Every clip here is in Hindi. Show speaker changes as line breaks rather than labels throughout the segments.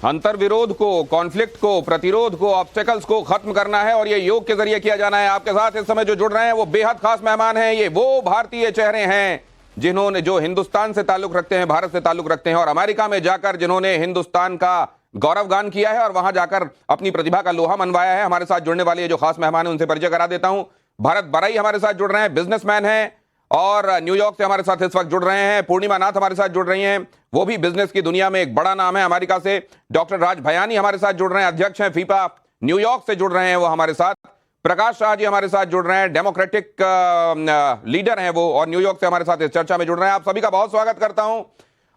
अंतर विरोध को, कॉन्फ्लिक्ट को, प्रतिरोध को, ऑब्स्टेकल्स को खत्म करना है और ये योग के जरिए किया जाना है। आपके साथ इस समय जो जुड़ रहे हैं वो बेहद खास मेहमान हैं। ये वो भारतीय चेहरे हैं जिन्होंने, जो हिंदुस्तान से ताल्लुक रखते हैं, भारत से ताल्लुक रखते हैं और अमेरिका में जाकर जिन्होंने हिंदुस्तान का गौरवगान किया है और वहां जाकर अपनी प्रतिभा का लोहा मनवाया है। हमारे साथ जुड़ने वाले जो खास मेहमान हैं उनसे परिचय करा देता हूं। भरत बराई हमारे साथ जुड़ रहे हैं, बिजनेसमैन हैं और न्यूयॉर्क से हमारे साथ इस वक्त जुड़ रहे हैं। पूर्णिमा नाथ हमारे साथ जुड़ रही हैं, वो भी बिजनेस की दुनिया में एक बड़ा नाम है अमेरिका से। डॉक्टर राज भयानी हमारे साथ जुड़ रहे हैं, अध्यक्ष हैं फीपा, न्यूयॉर्क से जुड़ रहे हैं वो हमारे साथ। प्रकाश शाह जी हमारे साथ जुड़ रहे हैं, डेमोक्रेटिक लीडर हैं वो और न्यूयॉर्क से हमारे साथ इस चर्चा में जुड़ रहे हैं। आप सभी का बहुत स्वागत करता हूं।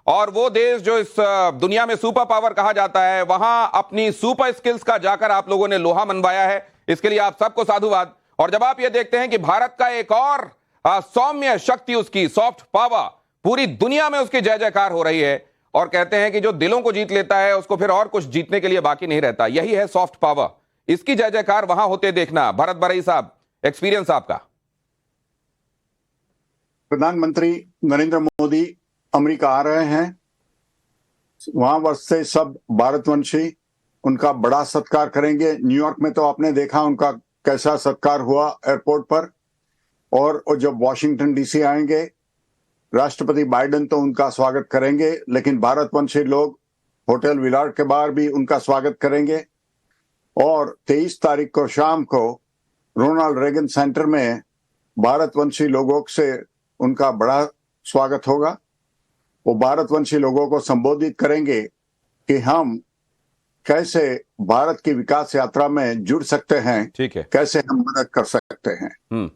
और वो देश जो इस दुनिया में सुपर पावर कहा जाता है, वहां अपनी सुपर स्किल्स का जाकर आप लोगों ने लोहा मनवाया है, इसके लिए आप सबको साधुवाद। और जब आप ये देखते हैं कि भारत का एक और सौम्य शक्ति, उसकी सॉफ्ट पावर पूरी दुनिया में उसकी जय जयकार हो रही है और कहते हैं कि जो दिलों को जीत लेता है उसको फिर और कुछ जीतने के लिए बाकी नहीं रहता, यही है सॉफ्ट पावर। इसकी जय जयकार वहां होते देखना। भरत बराई साहब, एक्सपीरियंस आपका।
प्रधानमंत्री नरेंद्र मोदी अमेरिका आ रहे हैं, वहां से सब भारतवंशी उनका बड़ा सत्कार करेंगे। न्यूयॉर्क में तो आपने देखा उनका कैसा सत्कार हुआ एयरपोर्ट पर, और जब वॉशिंगटन डीसी आएंगे राष्ट्रपति बाइडेन तो उनका स्वागत करेंगे, लेकिन भारतवंशी लोग होटल विराट के बाहर भी उनका स्वागत करेंगे। और 23 तारीख को शाम को रोनाल्ड रेगन सेंटर में भारतवंशी लोगों से उनका बड़ा स्वागत होगा। वो भारतवंशी लोगों को संबोधित करेंगे कि हम कैसे भारत की विकास यात्रा में जुड़ सकते हैं,
ठीक है,
कैसे हम मदद कर सकते हैं।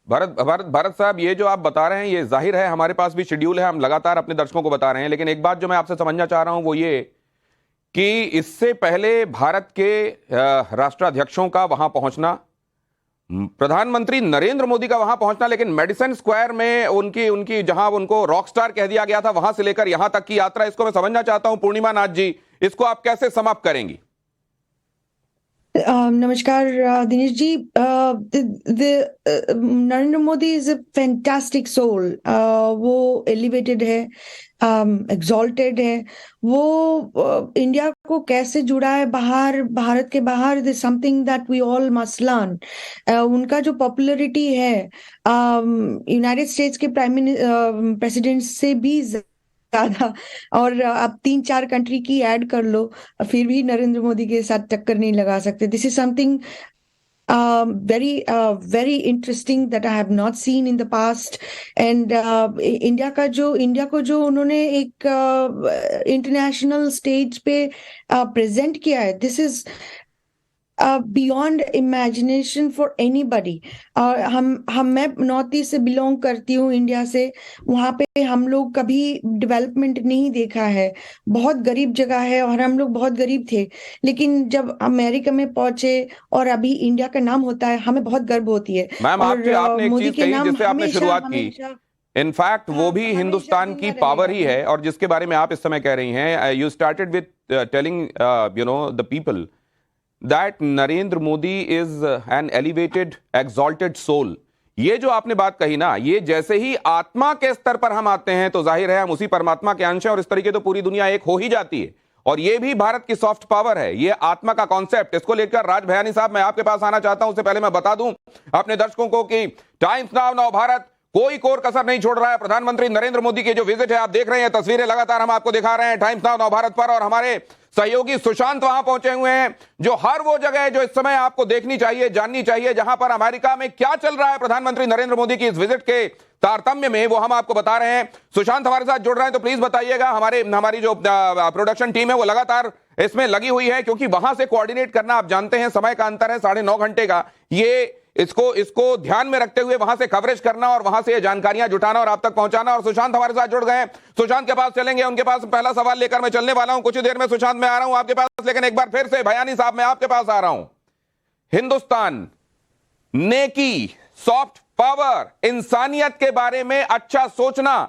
भारत साहब, ये जो आप बता रहे हैं ये जाहिर है हमारे पास भी शेड्यूल है, हम लगातार अपने दर्शकों को बता रहे हैं, लेकिन एक बात जो मैं आपसे समझना चाह रहा हूं वो ये कि इससे पहले भारत के राष्ट्राध्यक्षों का वहां पहुंचना, प्रधानमंत्री नरेंद्र मोदी का वहां पहुंचना, लेकिन मेडिसन स्क्वायर में उनकी जहां उनको रॉकस्टार कह दिया गया था, वहां से लेकर यहां तक की यात्रा, इसको मैं समझना चाहता हूं। पूर्णिमा नाथ जी, इसको आप कैसे समाप्त करेंगी?
नमस्कार Dinesh ji. Narendra Modi is a fantastic soul. वो एलिवेटेड है, एग्जॉल्टेड है। वो इंडिया को कैसे जुड़ा है बाहर, भारत के बाहर, this something that we all must learn. उनका जो पॉपुलैरिटी है यूनाइटेड स्टेट्स के प्रेसिडेंट से भी ज्यादा, और आप 3-4 कंट्री की ऐड कर लो फिर भी नरेंद्र मोदी के साथ टक्कर नहीं लगा सकते। This is something very interesting that I have not seen in the past. And India को जो उन्होंने एक इंटरनेशनल स्टेज पे प्रेजेंट किया है, this is beyond imagination for anybody. मैं नॉर्थ ईस्ट से बिलोंग करती हूँ, इंडिया से। वहां पे हम लोग कभी डेवलपमेंट नहीं देखा है, बहुत गरीब जगह है और हम लोग बहुत गरीब थे, लेकिन जब अमेरिका में पहुंचे और अभी इंडिया का नाम होता है, हमें बहुत गर्व होती है।
मैम, आपने एक चीज कही जिससे आपने शुरुआत की, इनफैक्ट वो भी हिंदुस्तान की पावर ही है और जिसके बारे में आप इस समय कह रही हैं। You started with telling the people that Narendra Modi is an elevated, exalted soul। ये जो आपने बात कही ना, ये जैसे ही आत्मा के स्तर पर हम आते हैं तो जाहिर है हम उसी परमात्मा के अंश हैं और इस तरीके तो पूरी दुनिया एक हो ही जाती है। और ये भी भारत की सॉफ्ट पावर है, ये आत्मा का कॉन्सेप्ट। इसको लेकर राज भयानी साहब, मैं आपके पास आना चाहता हूं। उससे पहले मैं बता दूं अपने दर्शकों को कि टाइम्स नाउ नव भारत कोई कोर कसर नहीं छोड़ रहा है। प्रधानमंत्री नरेंद्र मोदी की जो विजिट है, आप देख रहे हैं तस्वीरें लगातार हम आपको दिखा रहे हैं टाइम्स नाउ नव भारत पर, और हमारे सहयोगी सुशांत वहां पहुंचे हुए हैं, जो हर वो जगह है जो इस समय आपको देखनी चाहिए, जाननी चाहिए, जहां पर अमेरिका में क्या चल रहा है प्रधानमंत्री नरेंद्र मोदी की इस विजिट के तारतम्य में, वो हम आपको बता रहे हैं। सुशांत हमारे साथ जुड़ रहे हैं, तो प्लीज बताइएगा। हमारी जो प्रोडक्शन टीम है वो लगातार इसमें लगी हुई है, क्योंकि वहां से कोऑर्डिनेट करना, आप जानते हैं समय का अंतर है 9.5 घंटे का, ये इसको ध्यान में रखते हुए वहां से कवरेज करना और वहां से जानकारियां जुटाना और आप तक पहुंचाना। और सुशांत हमारे साथ जुड़ गए, सुशांत के पास चलेंगे, उनके पास पहला सवाल लेकर मैं चलने वाला हूं। कुछ देर में सुशांत मैं आ रहा हूं आपके पास, लेकिन एक बार फिर से भयानी साहब मैं आपके पास आ रहा हूं। हिंदुस्तान, नेकी, सॉफ्ट पावर, इंसानियत के बारे में अच्छा सोचना,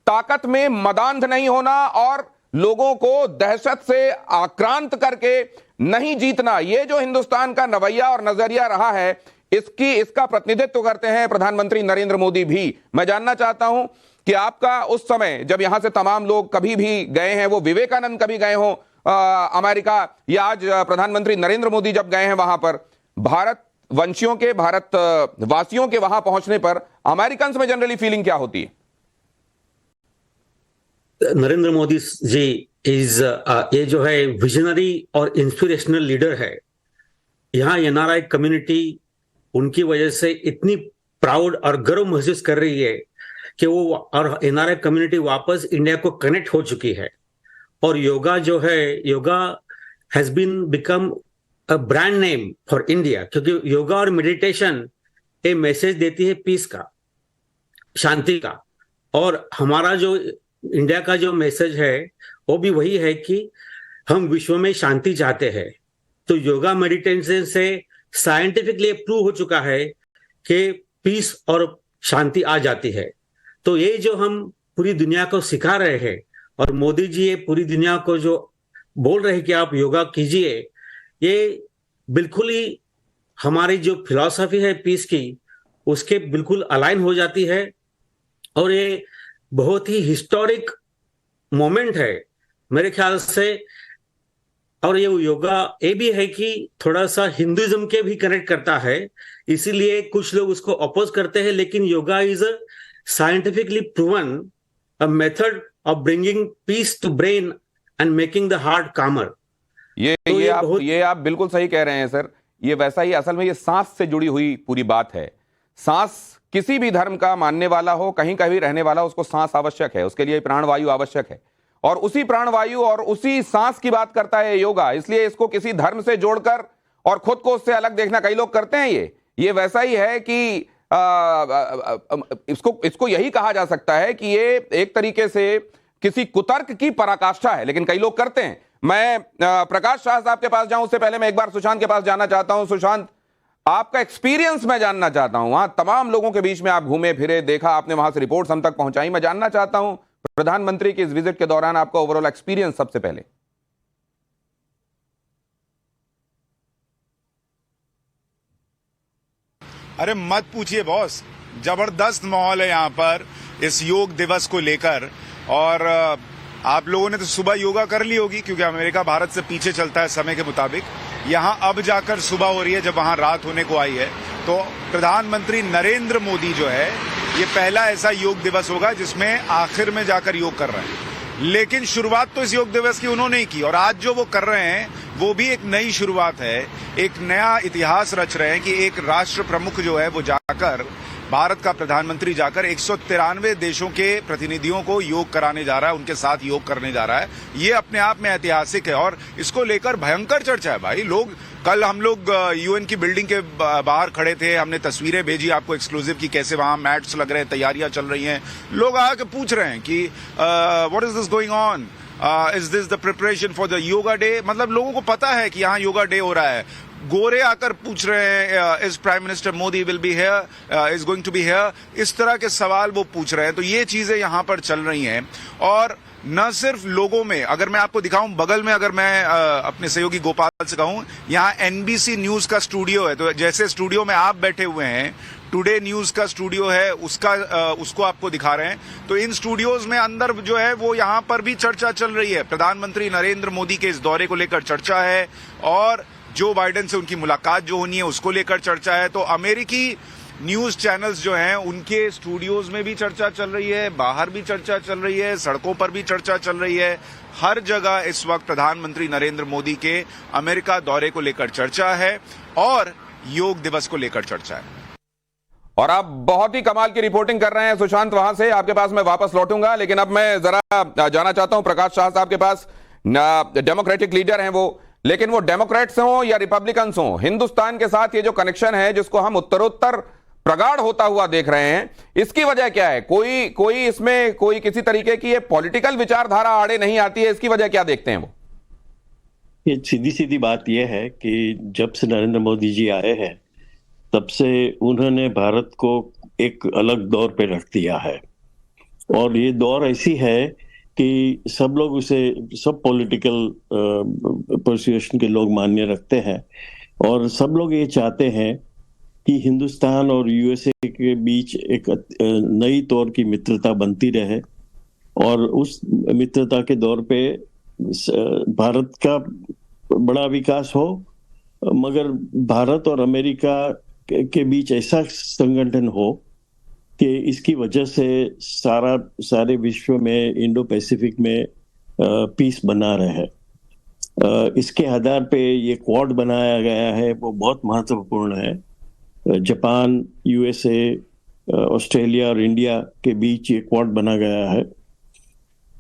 ताकत में मदांध नहीं होना और लोगों को दहशत से आक्रांत करके नहीं जीतना, ये जो हिंदुस्तान का रवैया और नजरिया रहा है, इसका प्रतिनिधित्व करते हैं प्रधानमंत्री नरेंद्र मोदी भी। मैं जानना चाहता हूं कि आपका उस समय जब यहां से तमाम लोग कभी भी गए हैं, वो विवेकानंद कभी गए हो, अमेरिका या आज प्रधानमंत्री नरेंद्र मोदी जब गए हैं वहां पर, भारत वंशियों के, भारत वासियों के वहां पहुंचने पर अमेरिकन में जनरली फीलिंग क्या होती है?
नरेंद्र मोदी जी ये जो है विजनरी और इंस्पिरेशनल लीडर है। यहाँ एनआरआई कम्युनिटी उनकी वजह से इतनी प्राउड और गर्व महसूस कर रही है कि वो और एनआरआई कम्युनिटी वापस इंडिया को कनेक्ट हो चुकी है। और योगा जो है, yoga has been become a brand name for India, क्योंकि योगा और मेडिटेशन ये मैसेज देती है पीस का, शांति का। और हमारा जो इंडिया का जो मैसेज है वो भी वही है कि हम विश्व में शांति चाहते हैं। तो योगा मेडिटेशन से साइंटिफिकली प्रूव हो चुका है कि पीस और शांति आ जाती है। तो ये जो हम पूरी दुनिया को सिखा रहे हैं, और मोदी जी ये पूरी दुनिया को जो बोल रहे हैं कि आप योगा कीजिए, ये बिल्कुल ही हमारी जो फिलॉसफी है पीस की, उसके बिल्कुल अलाइन हो जाती है। और ये बहुत ही हिस्टोरिक मोमेंट है मेरे ख्याल से। और ये योगा ये भी है कि थोड़ा सा हिंदुइज्म के भी कनेक्ट करता है, इसीलिए कुछ लोग उसको अपोज करते हैं। लेकिन yoga is a scientifically proven a method of bringing peace to brain and making the heart calmer.
ये आप बिल्कुल सही कह रहे हैं सर। ये वैसा ही, असल में ये सांस से जुड़ी हुई पूरी बात है। सांस, किसी भी धर्म का मानने वाला हो, कहीं का भी रहने वाला, उसको सांस आवश्यक है, उसके लिए प्राणवायु आवश्यक है। और उसी प्राणवायु और उसी सांस की बात करता है योगा। इसलिए इसको किसी धर्म से जोड़कर और खुद को उससे अलग देखना कई लोग करते हैं। ये वैसा ही है कि इसको यही कहा जा सकता है कि ये एक तरीके से किसी कुतर्क की पराकाष्ठा है, लेकिन कई लोग करते हैं। मैं प्रकाश शाह साहब के पास जाऊं उससे पहले मैं एक बार सुशांत के पास जाना चाहता हूं। सुशांत, आपका एक्सपीरियंस मैं जानना चाहता हूं। वहां तमाम लोगों के बीच में आप घूमे फिरे, देखा आपने, वहां से रिपोर्ट्स हम तक पहुंचाई। मैं जानना चाहता हूं प्रधानमंत्री की इस विजिट के दौरान आपका ओवरऑल एक्सपीरियंस सबसे पहले।
अरे मत पूछिए बॉस, जबरदस्त माहौल है यहाँ पर इस योग दिवस को लेकर। और आप लोगों ने तो सुबह योगा कर ली होगी, क्योंकि अमेरिका भारत से पीछे चलता है समय के मुताबिक। यहाँ अब जाकर सुबह हो रही है जब वहां रात होने को आई है। तो प्रधानमंत्री नरेंद्र मोदी जो है, ये पहला ऐसा योग दिवस होगा जिसमें आखिर में जाकर योग कर रहे हैं। लेकिन शुरुआत तो इस योग दिवस की उन्होंने ही की, और आज जो वो कर रहे हैं वो भी एक नई शुरुआत है। एक नया इतिहास रच रहे हैं कि एक राष्ट्र प्रमुख जो है वो जाकर, भारत का प्रधानमंत्री जाकर 193 देशों के प्रतिनिधियों को योग कराने जा रहा है, उनके साथ योग करने जा रहा है। ये अपने आप में ऐतिहासिक है और इसको लेकर भयंकर चर्चा है भाई। कल हम लोग यूएन की बिल्डिंग के बाहर खड़े थे, हमने तस्वीरें भेजी आपको एक्सक्लूसिव की कैसे वहां मैट्स लग रहे हैं, तैयारियां चल रही हैं। लोग आके पूछ रहे हैं कि what is this going on, is this the preparation for the yoga day. मतलब लोगों को पता है कि यहाँ योगा डे हो रहा है। गोरे आकर पूछ रहे हैं is prime minister Modi will be here, is going to be here. इस तरह के सवाल वो पूछ रहे हैं। तो ये चीजें यहाँ पर चल रही हैं। और न सिर्फ लोगों में, अगर मैं आपको दिखाऊं बगल में, अगर मैं अपने सहयोगी गोपाल से कहूं, यहाँ एनबीसी न्यूज का स्टूडियो है। तो जैसे स्टूडियो में आप बैठे हुए हैं, टुडे न्यूज का स्टूडियो है, उसको आपको दिखा रहे हैं। तो इन स्टूडियोज में अंदर जो है वो यहाँ पर भी चर्चा चल रही है। प्रधानमंत्री नरेंद्र मोदी के इस दौरे को लेकर चर्चा है, और जो बाइडेन से उनकी मुलाकात जो होनी है उसको लेकर चर्चा है। तो अमेरिकी न्यूज चैनल्स जो हैं उनके स्टूडियोज में भी चर्चा चल रही है, बाहर भी चर्चा चल रही है, सड़कों पर भी चर्चा चल रही है। हर जगह इस वक्त प्रधानमंत्री नरेंद्र मोदी के अमेरिका दौरे को लेकर चर्चा है और योग दिवस को लेकर चर्चा है।
और आप बहुत ही कमाल की रिपोर्टिंग कर रहे हैं सुशांत। वहां से आपके पास मैं वापस लौटूंगा, लेकिन अब मैं जरा जाना चाहता हूं प्रकाश शाह साहब के पास। डेमोक्रेटिक लीडर हैं वो, लेकिन वो डेमोक्रेट्स हों या रिपब्लिकन्स हों, हिंदुस्तान के साथ ये जो कनेक्शन है जिसको हम उत्तरोत्तर प्रगाढ़ होता हुआ देख रहे हैं, इसकी वजह क्या है? कोई इसमें कोई किसी तरीके की ये पॉलिटिकल विचारधारा आड़े नहीं आती है, इसकी वजह क्या देखते हैं वो?
ये सीधी बात यह है कि जब से नरेंद्र मोदी जी आए हैं तब से उन्होंने भारत को एक अलग दौर पे रख दिया है। और ये दौर ऐसी है कि सब लोग उसे, सब पॉलिटिकल परसुएशन के लोग मान्य रखते हैं, और सब लोग ये चाहते हैं कि हिंदुस्तान और यूएसए के बीच एक नई तौर की मित्रता बनती रहे। और उस मित्रता के दौर पे भारत का बड़ा विकास हो, मगर भारत और अमेरिका के बीच ऐसा संगठन हो कि इसकी वजह से सारे विश्व में, इंडो पैसिफिक में पीस बना रहे। इसके आधार पे ये क्वाड बनाया गया है, वो बहुत महत्वपूर्ण है। जापान, यूएसए, ऑस्ट्रेलिया और इंडिया के बीच ये क्वाड बना गया है।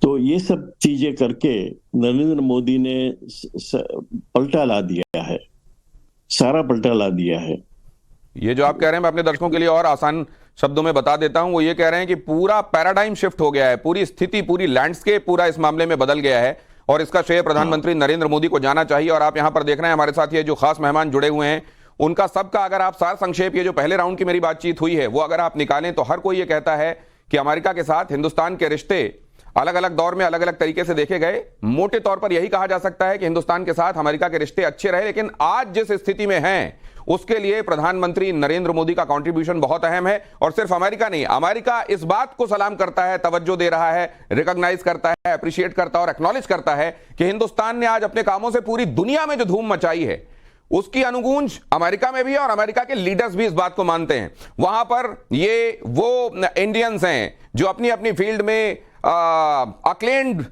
तो ये सब चीजें करके नरेंद्र मोदी ने पलटा ला दिया है, सारा पलटा ला दिया है।
ये जो आप कह रहे हैं, मैं अपने दर्शकों के लिए और आसान शब्दों में बता देता हूं। वो ये कह रहे हैं कि पूरा पैराडाइम शिफ्ट हो गया है, पूरी स्थिति, पूरी लैंडस्केप पूरा इस मामले में बदल गया है और इसका श्रेय प्रधानमंत्री नरेंद्र मोदी को जाना चाहिए। और आप यहां पर देख रहे हैं हमारे साथ ये जो खास मेहमान जुड़े हुए हैं, उनका सबका अगर आप सार संक्षेप, ये जो पहले राउंड की मेरी बातचीत हुई है वो अगर आप निकालें तो हर कोई ये कहता है कि अमेरिका के साथ हिंदुस्तान के रिश्ते अलग अलग दौर में अलग अलग तरीके से देखे गए। मोटे तौर पर यही कहा जा सकता है कि हिंदुस्तान के साथ अमेरिका के रिश्ते अच्छे रहे, लेकिन आज जिस स्थिति में हैं उसके लिए प्रधानमंत्री नरेंद्र मोदी का कंट्रीब्यूशन बहुत अहम है। और सिर्फ अमेरिका नहीं, अमेरिका इस बात को सलाम करता है, तवज्जो दे रहा है, रिकॉग्नाइज करता है, अप्रिशिएट करता है और एक्नॉलेज करता है कि हिंदुस्तान ने आज अपने कामों से पूरी दुनिया में जो धूम मचाई है उसकी अनुगूंज अमेरिका में भी है और अमेरिका के लीडर्स भी इस बात को मानते हैं। वहां पर ये वो इंडियंस हैं जो अपनी अपनी फील्ड में अक्लेम्ड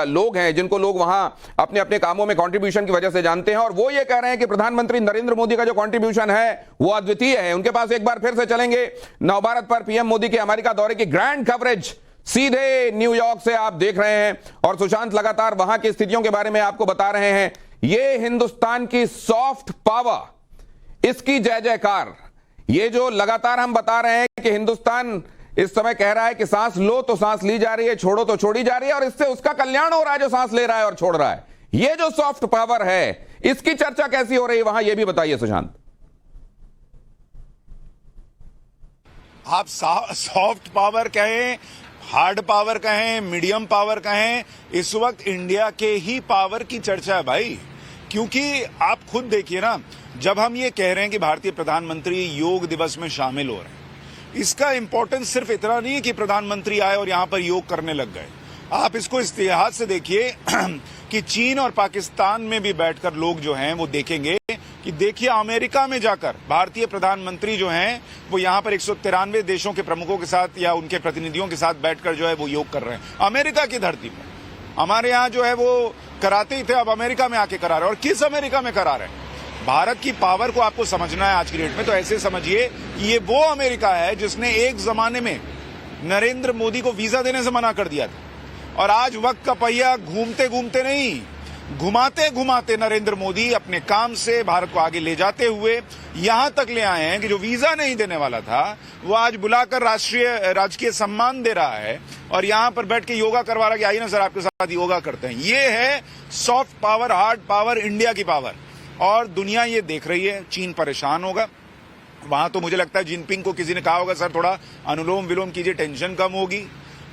लोग हैं, जिनको लोग वहां अपने अपने कामों में कंट्रीब्यूशन की वजह से जानते हैं। और वो ये कह रहे हैं कि प्रधानमंत्री नरेंद्र मोदी का जो कंट्रीब्यूशन है वो अद्वितीय है। उनके पास एक बार फिर से चलेंगे नवभारत पर पीएम मोदी के अमेरिका दौरे की ग्रैंड कवरेज सीधे न्यूयॉर्क से आप देख रहे हैं और सुशांत लगातार वहां की स्थितियों के बारे में आपको बता रहे हैं। ये हिंदुस्तान की सॉफ्ट पावर, इसकी जय जयकार, ये जो लगातार हम बता रहे हैं कि हिंदुस्तान इस समय कह रहा है कि सांस लो तो सांस ली जा रही है, छोड़ो तो छोड़ी जा रही है और इससे उसका कल्याण हो रहा है जो सांस ले रहा है और छोड़ रहा है। ये जो सॉफ्ट पावर है, इसकी चर्चा कैसी हो रही है वहां, ये भी बताइए सुशांत।
आप सॉफ्ट पावर कहें, हार्ड पावर कहें, मीडियम पावर कहें, इस वक्त इंडिया के ही पावर की चर्चा है भाई। क्योंकि आप खुद देखिए ना, जब हम ये कह रहे हैं कि भारतीय प्रधानमंत्री योग दिवस में शामिल हो रहे हैं, इसका इंपॉर्टेंस सिर्फ इतना नहीं है कि प्रधानमंत्री आए और यहां पर योग करने लग गए। आप इसको इस लिहाज से देखिए कि चीन और पाकिस्तान में भी बैठकर लोग जो हैं वो देखेंगे कि देखिए अमेरिका में जाकर भारतीय प्रधानमंत्री जो हैं वो यहां पर 193 देशों के प्रमुखों के साथ या उनके प्रतिनिधियों के साथ बैठकर जो है वो योग कर रहे हैं अमेरिका की धरती पर। हमारे यहां जो है वो कराते ही थे, अब अमेरिका में आके करा रहे हैं। और किस अमेरिका में करा रहे हैं? भारत की पावर को आपको समझना है आज की डेट में, तो ऐसे समझिए कि ये वो अमेरिका है जिसने एक जमाने में नरेंद्र मोदी को वीजा देने से मना कर दिया था और आज वक्त का पहिया घूमते घूमते नहीं, घुमाते घुमाते नरेंद्र मोदी अपने काम से भारत को आगे ले जाते हुए यहां तक ले आए हैं कि जो वीजा नहीं देने वाला था वो आज बुलाकर राजकीय सम्मान दे रहा है और यहां पर बैठ के योगा करवा रहा है कि आइए ना सर आपके साथ योगा करते हैं। ये है soft power, hard power, India की पावर। और दुनिया ये देख रही है, चीन परेशान होगा। वहां तो मुझे लगता है जिनपिंग को किसी ने कहा होगा सर थोड़ा अनुलोम विलोम कीजिए, टेंशन कम होगी।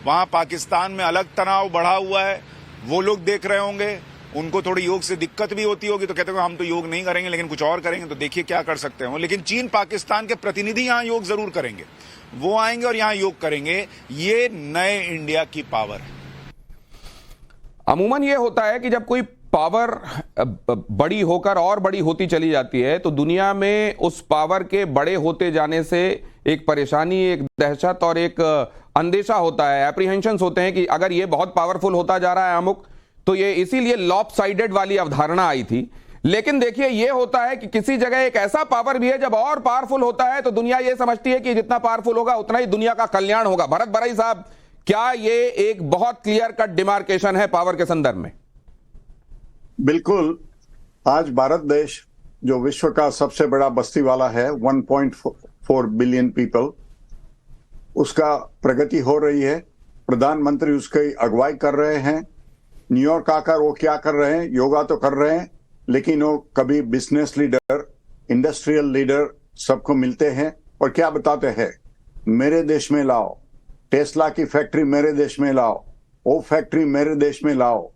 वहां पाकिस्तान में अलग तनाव बढ़ा हुआ है, वो लोग देख रहे होंगे, उनको थोड़ी योग से दिक्कत भी होती होगी, तो कहते हैं हम तो योग नहीं करेंगे लेकिन कुछ और करेंगे, तो देखिए क्या कर सकते हो। लेकिन चीन पाकिस्तान के प्रतिनिधि यहां योग जरूर करेंगे, वो आएंगे और यहां योग करेंगे। ये नए इंडिया की पावर है।
अमूमन ये होता है कि जब कोई पावर बड़ी होकर और बड़ी होती चली जाती है तो दुनिया में उस पावर के बड़े होते जाने से एक परेशानी, एक दहशत और एक अंदेशा होता है, एप्रीहेंशंस होते हैं कि अगर ये बहुत पावरफुल होता जा रहा है अमुक, तो ये इसीलिए लॉपसाइडेड वाली अवधारणा आई थी। लेकिन देखिए ये होता है कि किसी जगह एक ऐसा पावर भी है जब और पावरफुल होता है तो दुनिया ये समझती है कि जितना पावरफुल होगा उतना ही दुनिया का कल्याण होगा। भरत बरई साहब, क्या ये एक बहुत क्लियर कट डिमार्केशन है पावर के संदर्भ में?
बिल्कुल। आज भारत देश जो विश्व का सबसे बड़ा बस्ती वाला है, 1.4 बिलियन पीपल, उसका प्रगति हो रही है। प्रधानमंत्री उसकी अगुवाई कर रहे हैं। न्यूयॉर्क आकर वो क्या कर रहे हैं? योगा तो कर रहे हैं, लेकिन वो कभी बिजनेस लीडर, इंडस्ट्रियल लीडर सबको मिलते हैं और क्या बताते हैं, मेरे देश में लाओ, टेस्ला की फैक्ट्री मेरे देश में लाओ, वो फैक्ट्री मेरे देश में लाओ,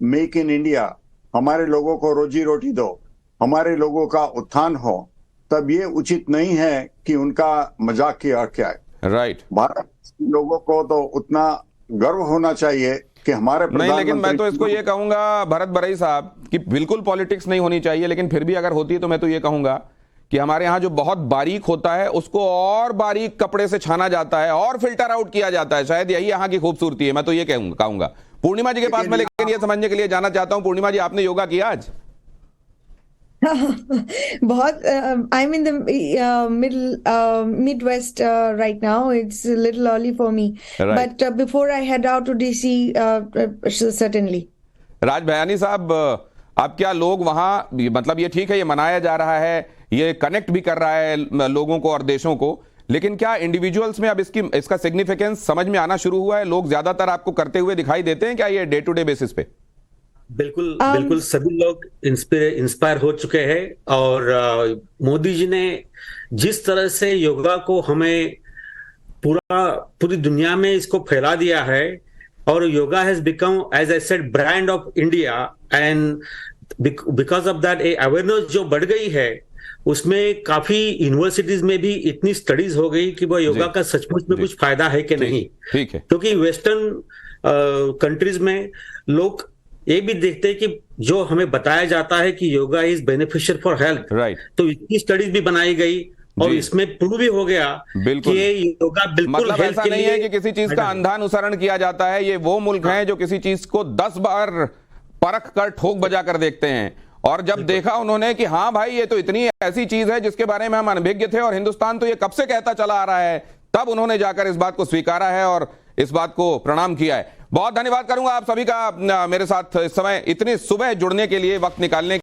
मेक इन इंडिया, हमारे लोगों को रोजी रोटी दो, हमारे लोगों का उत्थान हो। तब ये उचित नहीं है कि उनका मजाक किया क्या है।
राइट।
भारत लोगों को तो उतना गर्व होना चाहिए कि हमारे
नहीं, लेकिन मैं तो इसको
प्रधानमंत्री
ये कहूंगा भरत बरई साहब कि बिल्कुल पॉलिटिक्स नहीं होनी चाहिए, लेकिन फिर भी अगर होती है तो मैं तो ये कहूंगा कि हमारे यहाँ जो बहुत बारीक होता है उसको और बारीक कपड़े से छाना जाता है और फिल्टर आउट किया जाता है। शायद यही यहाँ की खूबसूरती है, मैं तो ये कहूंगा। पूर्णिमा जी के पास मैं लेकिन ये समझने के लिए जाना चाहता हूं, पूर्णिमा जी आपने योगा किया आज?
बहुत I'm in the Midwest right now. It's a little early for me.
Right.
But before I head out to DC, certainly.
राज भयानी साहब, अब क्या लोग वहां, मतलब ये ठीक है ये मनाया जा रहा है, ये कनेक्ट भी कर रहा है लोगों को और देशों को, लेकिन क्या इंडिविजुअल्स में अब इसका सिग्निफिकेंस समझ में आना शुरू हुआ है? लोग ज्यादातर आपको करते हुए दिखाई देते हैं क्या ये डे टू डे बेसिस पे?
बिल्कुल बिल्कुल, सभी लोग इंस्पायर हो चुके हैं। और मोदी जी ने जिस तरह से योगा को हमें पूरी दुनिया में इसको फैला दिया है, और yoga has become, as I said, brand of India, and because of that awareness जो बढ़ गई है, उसमें काफी यूनिवर्सिटीज में भी इतनी स्टडीज हो गई कि वो योगा का सचमुच में कुछ फायदा है कि नहीं।
ठीक है,
क्योंकि वेस्टर्न कंट्रीज में लोग ये भी देखते हैं कि जो हमें बताया जाता है कि yoga is beneficial for health,
right,
तो इसकी स्टडीज भी बनाई गई और इसमें प्रूव भी हो गया कि ये योगा बिल्कुल
मतलब
हेल्थ
ऐसा
के
नहीं
लिए
है कि किसी चीज का अंधा अनुसरण किया जाता है। ये वो मुल्क हैं जो किसी चीज को 10 बार परख कर ठोक बजा कर देखते हैं, और जब देखा उन्होंने कि हाँ भाई ये तो इतनी ऐसी चीज है जिसके बारे में हम अनभिज्ञ थे और हिंदुस्तान तो ये कब से कहता चला आ रहा है, तब उन्होंने जाकर इस बात को स्वीकारा है और इस बात को प्रणाम किया है। बहुत धन्यवाद करूंगा आप सभी का मेरे साथ इस समय इतनी सुबह जुड़ने के लिए, वक्त निकालने